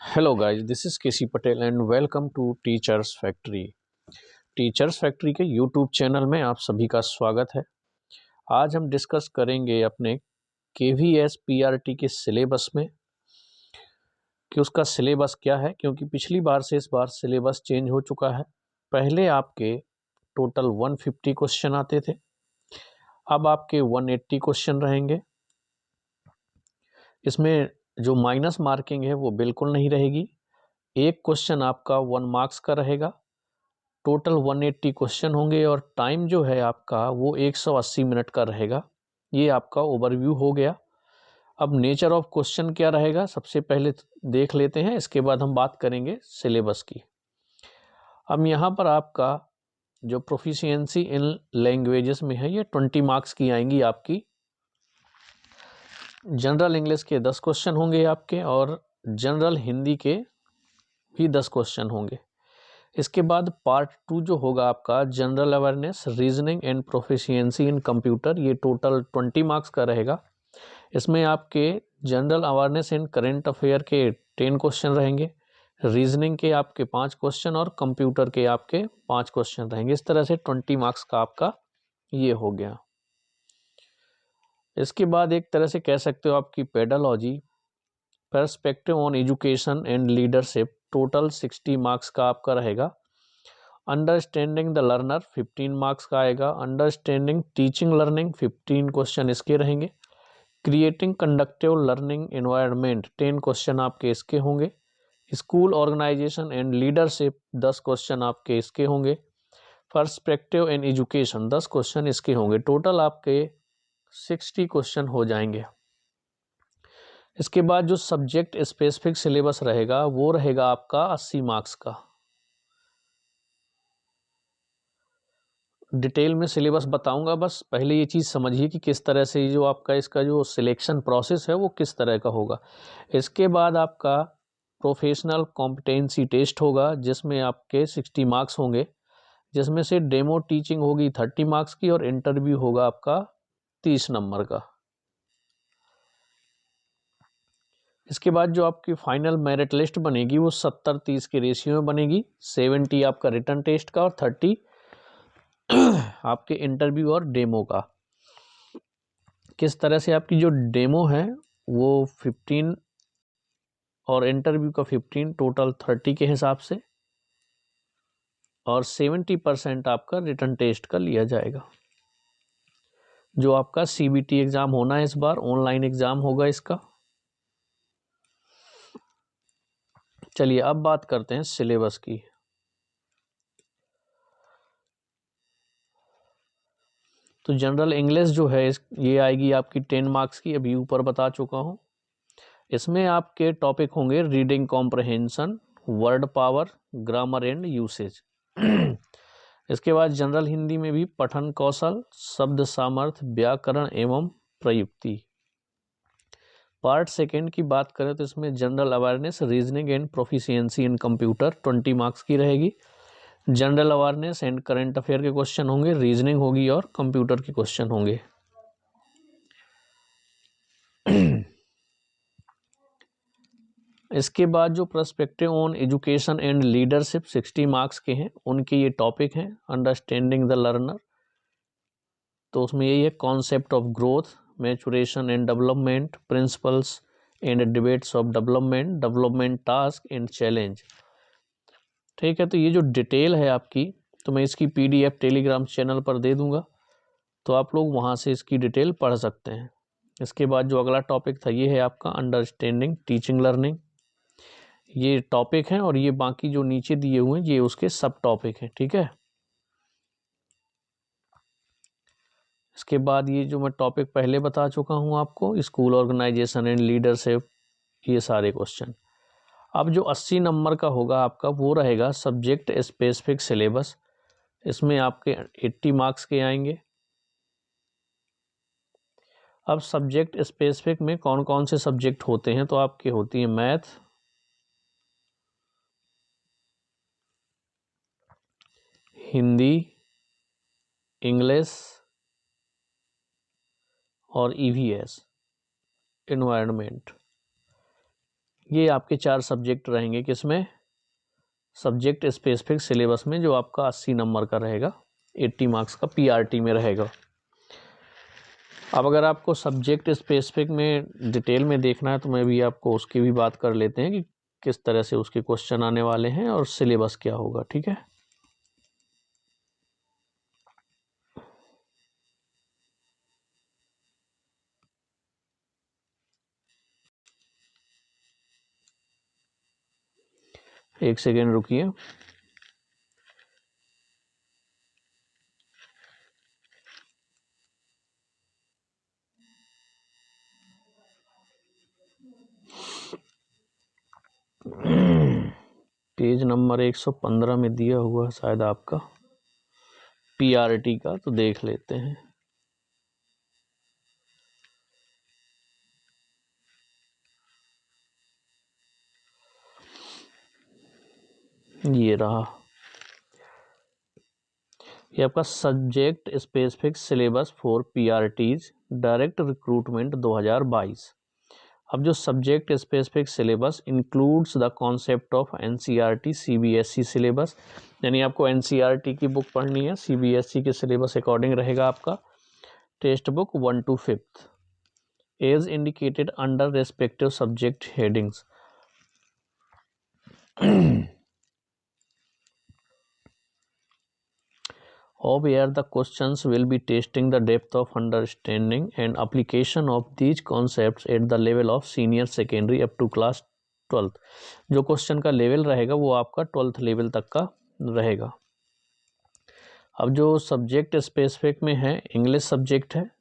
Hello guys, this is KC Patel and welcome to teachers factory. Teachers factory के YouTube channel में आप सभी का स्वागत है। आज हम डिस्कस करेंगे अपने केवीएस पीआरटी के सिलेबस में कि उसका सिलेबस क्या है, क्योंकि पिछली बार से इस बार सिलेबस चेंज हो चुका है। पहले आपके टोटल 150 क्वेश्चन आते थे, अब आपके 180 क्वेश्चन रहेंगे। इसमें जो माइनस मार्किंग है वो बिल्कुल नहीं रहेगी। एक क्वेश्चन आपका 1 मार्क्स का रहेगा। टोटल 180 क्वेश्चन होंगे और टाइम जो है आपका वो 180 मिनट का रहेगा। ये आपका ओवरव्यू हो गया। अब नेचर ऑफ क्वेश्चन क्या रहेगा सबसे पहले देख लेते हैं, इसके बाद हम बात करेंगे सिलेबस की। अब यहाँ पर आपका जो प्रोफिशिएंसी इन लैंग्वेजेस में है ये 20 मार्क्स की आएंगी आपकी। जनरल इंग्लिश के 10 क्वेश्चन होंगे आपके और जनरल हिंदी के भी 10 क्वेश्चन होंगे। इसके बाद पार्ट 2 जो होगा आपका general awareness, reasoning and proficiency in computer, ये टोटल 20 मार्क्स का रहेगा। इसमें आपके general awareness and current affair के 10 क्वेश्चन रहेंगे, रीजनिंग के आपके 5 क्वेश्चन और कंप्यूटर के आपके 5 क्वेश्चन रहेंगे। इस तरह से 20 मार्क्स का आपका ये हो गया। इसके बाद एक तरह से कह सकते हो आपकी pedology, perspective on education and leadership, total 60 marks का आपका रहेगा। अंडरस्टैंडिंग द लर्नर 15 मार्क्स का आएगा। अंडरस्टैंडिंग टीचिंग लर्निंग 15 क्वेश्चन इसके रहेंगे। Creating conductive learning environment 10 question आपके इसके होंगे। School organisation and leadership 10 question आपके इसके होंगे। पर्सपेक्टिव इन एजुकेशन 10 क्वेश्चन इसके होंगे। टोटल आपके 60 क्वेश्चन हो जाएंगे। इसके बाद जो सब्जेक्ट स्पेसिफिक सिलेबस रहेगा वो रहेगा आपका 80 मार्क्स का। डिटेल में सिलेबस बताऊंगा, बस पहले ये चीज़ समझिए कि किस तरह से जो आपका इसका जो सिलेक्शन प्रोसेस है वो किस तरह का होगा। इसके बाद आपका प्रोफेशनल कॉम्पिटेंसी टेस्ट होगा जिसमें आपके 60 मार्क्स होंगे, जिसमें से डेमो टीचिंग होगी 30 मार्क्स की और इंटरव्यू होगा आपका 30 नंबर का। इसके बाद जो आपकी फाइनल मेरिट लिस्ट बनेगी वो 70-30 के रेशियो में बनेगी। 70 आपका रिटन टेस्ट का और 30 आपके इंटरव्यू और डेमो का। किस तरह से आपकी जो डेमो है वो 15 और इंटरव्यू का 15, टोटल 30 के हिसाब से, और 70% आपका रिटन टेस्ट का लिया जाएगा। जो आपका सीबीटी एग्ज़ाम होना है इस बार, ऑनलाइन एग्ज़ाम होगा इसका। चलिए अब बात करते हैं सिलेबस की। तो जनरल इंग्लिश जो है ये आएगी आपकी 10 मार्क्स की, अभी ऊपर बता चुका हूँ। इसमें आपके टॉपिक होंगे reading comprehension, word power, grammar and usage. इसके बाद जनरल हिंदी में भी पठन कौशल, शब्द सामर्थ्य, व्याकरण एवं प्रयुक्ति। पार्ट सेकेंड की बात करें तो इसमें general awareness, reasoning and proficiency in computer 20 marks की रहेगी। General awareness and current affair के क्वेश्चन होंगे, रीजनिंग होगी और कंप्यूटर के क्वेश्चन होंगे। इसके बाद जो perspective on education and leadership 60 marks के हैं, उनके ये टॉपिक हैं। अंडरस्टैंडिंग द लर्नर, तो उसमें यही है concept of growth, maturation and development, principles and debates of development, development task and challenge. ठीक है, तो ये जो डिटेल है आपकी, तो मैं इसकी पीडीएफ टेलीग्राम चैनल पर दे दूंगा, तो आप लोग वहाँ से इसकी डिटेल पढ़ सकते हैं। इसके बाद जो अगला टॉपिक था ये है आपका अंडरस्टैंडिंग टीचिंग लर्निंग। ये टॉपिक हैं और ये बाकी जो नीचे दिए हुए हैं ये उसके सब टॉपिक हैं। ठीक है, इसके बाद ये जो मैं टॉपिक पहले बता चुका हूँ आपको, स्कूल ऑर्गेनाइजेशन एंड लीडरशिप, ये सारे क्वेश्चन। अब जो 80 नंबर का होगा आपका वो रहेगा सब्जेक्ट स्पेसिफिक सिलेबस। इसमें आपके 80 मार्क्स के आएंगे। अब सब्जेक्ट स्पेसिफिक में कौन कौन से सब्जेक्ट होते हैं, तो आपके होती है मैथ, हिंदी, इंग्लिश और ईवीएस, एनवायरनमेंट। ये आपके 4 सब्जेक्ट रहेंगे किसमें, सब्जेक्ट स्पेसिफिक सिलेबस में, जो आपका 80 नंबर का रहेगा, 80 मार्क्स का पीआरटी में रहेगा। अब अगर आपको सब्जेक्ट स्पेसिफिक में डिटेल में देखना है तो मैं भी आपको उसकी भी बात कर लेते हैं कि किस तरह से उसके क्वेश्चन आने वाले हैं और सिलेबस क्या होगा। ठीक है, एक सेकेंड रुकिए। पेज नंबर 115 में दिया हुआ शायद आपका पीआरटी का, तो देख लेते हैं। ये रहा, ये आपका subject specific syllabus for PRTs direct recruitment 2022। अब जो subject specific syllabus includes the concept of NCERT CBSE syllabus, यानी आपको एनसीईआरटी की बुक पढ़नी है, सीबीएसई के सिलेबस अकॉर्डिंग रहेगा आपका text book 1 to 5th as indicated under respective subject headings. Of where the questions will be testing the depth of understanding and application of these concepts at the level of senior secondary up to class 12th। जो question का level रहेगा वो आपका 12th level तक का रहेगा। अब जो सब्जेक्ट स्पेसिफिक में है, इंग्लिश सब्जेक्ट है।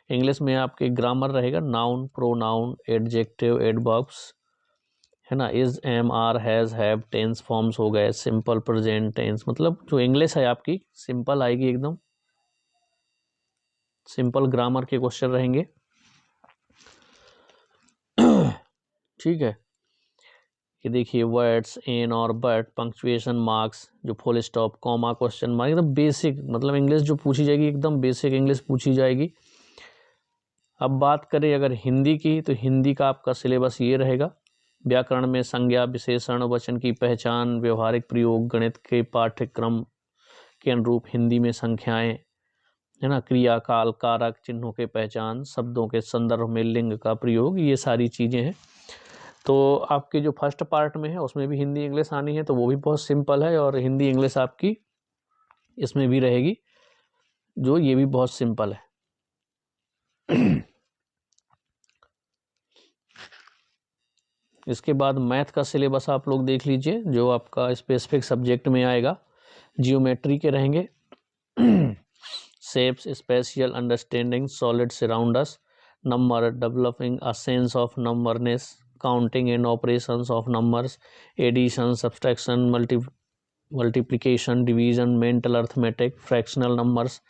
इंग्लिश में आपके ग्रामर रहेगा, नाउन, प्रोनाउन, एडजेक्टिव, एडवर्ब्स, है ना, is, am, are, has, have, tense forms हो गए, सिंपल प्रेजेंट टेंस, मतलब जो इंग्लिश है आपकी सिंपल आएगी, एकदम सिंपल ग्रामर के क्वेश्चन रहेंगे। ठीक है, ये देखिए वर्ड्स, एन और बट, पंक्चुएशन मार्क्स, जो full stop, comma, question mark, एकदम बेसिक, मतलब इंग्लिश जो पूछी जाएगी एकदम बेसिक इंग्लिश पूछी जाएगी। अब बात करें अगर हिंदी की, तो हिंदी का आपका सिलेबस ये रहेगा। व्याकरण में संज्ञा, विशेषण, वचन की पहचान, व्यवहारिक प्रयोग, गणित के पाठ्यक्रम के अनुरूप हिंदी में संख्याएं, है ना, क्रिया, काल, कारक, चिन्हों के पहचान, शब्दों के संदर्भ में लिंग का प्रयोग, ये सारी चीज़ें हैं। तो आपके जो फर्स्ट पार्ट में है उसमें भी हिंदी इंग्लिश आनी है, तो वो भी बहुत सिंपल है, और हिंदी इंग्लिश आपकी इसमें भी रहेगी, जो ये भी बहुत सिंपल है। इसके बाद मैथ का सिलेबस आप लोग देख लीजिए, जो आपका स्पेसिफिक सब्जेक्ट में आएगा। जियोमेट्री के रहेंगे, shapes, spatial understanding, solid surround us, number, developing a sense of numberness, counting and operations of numbers, addition, subtraction, multiplication, division, mental arithmetic, fractional numbers,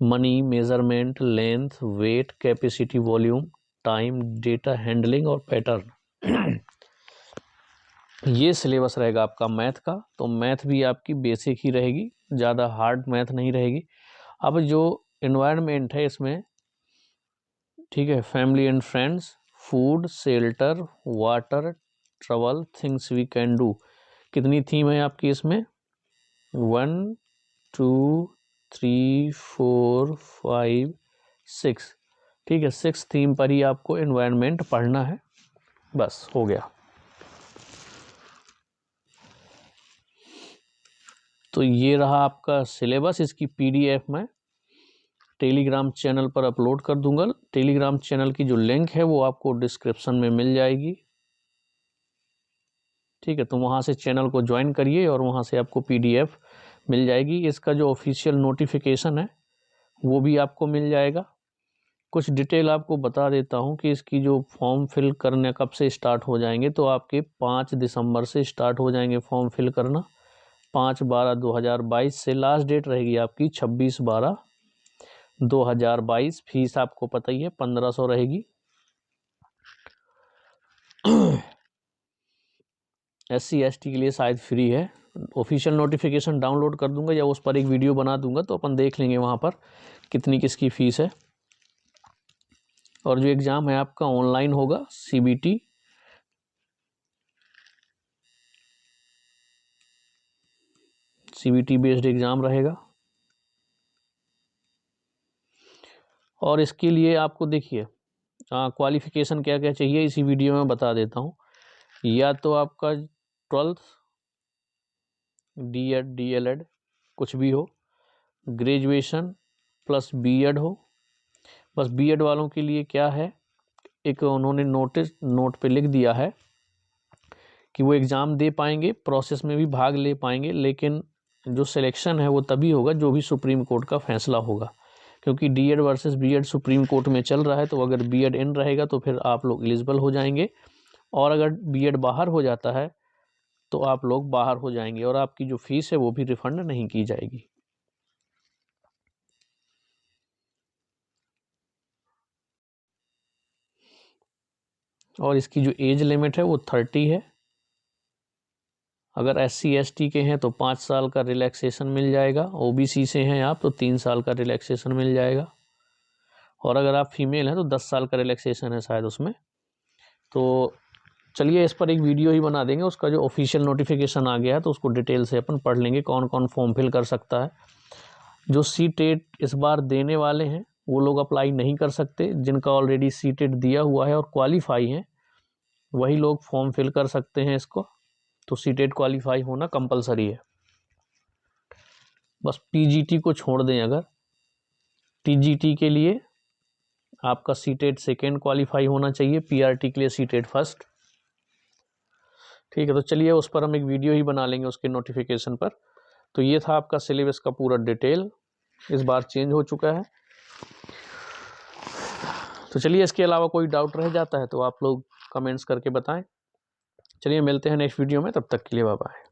money, measurement, length, weight, capacity, volume, time, data handling और pattern. ये syllabus रहेगा आपका math का। तो math भी आपकी basic ही रहेगी, ज़्यादा हार्ड मैथ नहीं रहेगी। अब जो एनवायरनमेंट है इसमें, ठीक है, family and friends, food, shelter, water, travel, things we can do, कितनी थीम है आपकी इसमें, 1 2 3 4 5 6, ठीक है, 6 थीम पर ही आपको एनवायरनमेंट पढ़ना है, बस हो गया। तो ये रहा आपका सिलेबस, इसकी पीडीएफ मैं टेलीग्राम चैनल पर अपलोड कर दूंगा। टेलीग्राम चैनल की जो लिंक है वो आपको डिस्क्रिप्शन में मिल जाएगी, ठीक है, तो वहाँ से चैनल को ज्वाइन करिए और वहाँ से आपको पीडीएफ मिल जाएगी। इसका जो ऑफिशियल नोटिफिकेशन है वो भी आपको मिल जाएगा। कुछ डिटेल आपको बता देता हूँ कि इसकी जो फॉर्म फिल करने कब से स्टार्ट हो जाएंगे, तो आपके 5 दिसंबर से स्टार्ट हो जाएंगे फॉर्म फिल करना, 5/12/2022 से। लास्ट डेट रहेगी आपकी 26/12/2022। फीस आपको पता ही है 1500 रहेगी। SC/ST के लिए शायद फ्री है। ऑफिशियल नोटिफिकेशन डाउनलोड कर दूंगा या उस पर एक वीडियो बना दूंगा, तो अपन देख लेंगे वहाँ पर कितनी किसकी फ़ीस है। और जो एग्ज़ाम है आपका ऑनलाइन होगा, CBT CBT बेस्ड एग्ज़ाम रहेगा। और इसके लिए आपको देखिए क्वालिफ़िकेशन क्या क्या चाहिए इसी वीडियो में बता देता हूँ। या तो आपका 12th D.Ed DLED कुछ भी हो, ग्रेजुएशन प्लस B.Ed हो। बस B.Ed वालों के लिए क्या है, एक उन्होंने नोट पे लिख दिया है कि वो एग्ज़ाम दे पाएंगे, प्रोसेस में भी भाग ले पाएंगे, लेकिन जो सिलेक्शन है वो तभी होगा जो भी सुप्रीम कोर्ट का फैसला होगा। क्योंकि D.Ed versus B.Ed supreme court में चल रहा है, तो अगर B.Ed इन रहेगा तो फिर आप लोग एलिजिबल हो जाएंगे, और अगर B.Ed बाहर हो जाता है तो आप लोग बाहर हो जाएंगे और आपकी जो फीस है वो भी रिफंड नहीं की जाएगी। और इसकी जो एज लिमिट है वो 30 है। अगर SC ST के हैं तो 5 साल का रिलैक्सेशन मिल जाएगा, OBC से हैं आप तो 3 साल का रिलैक्सेशन मिल जाएगा, और अगर आप फीमेल हैं तो 10 साल का रिलैक्सेशन है शायद उसमें। तो चलिए इस पर एक वीडियो ही बना देंगे, उसका जो ऑफिशियल नोटिफिकेशन आ गया है तो उसको डिटेल से अपन पढ़ लेंगे कौन कौन फॉर्म फिल कर सकता है। जो CTET इस बार देने वाले हैं वो लोग अप्लाई नहीं कर सकते, जिनका ऑलरेडी CTET दिया हुआ है और क्वालिफाई हैं वही लोग फॉर्म फिल कर सकते हैं इसको। तो CTET क्वालिफाई होना कंपलसरी है। बस PGT को छोड़ दें, अगर TGT के लिए आपका CTET सेकेंड क्वालिफाई होना चाहिए, PRT के लिए CTET फर्स्ट। ठीक है, तो चलिए उस पर हम एक वीडियो ही बना लेंगे उसके नोटिफिकेशन पर। तो ये था आपका सिलेबस का पूरा डिटेल, इस बार चेंज हो चुका है। तो चलिए इसके अलावा कोई डाउट रह जाता है तो आप लोग कमेंट्स करके बताएं। चलिए मिलते हैं नेक्स्ट वीडियो में, तब तक के लिए बाय बाय।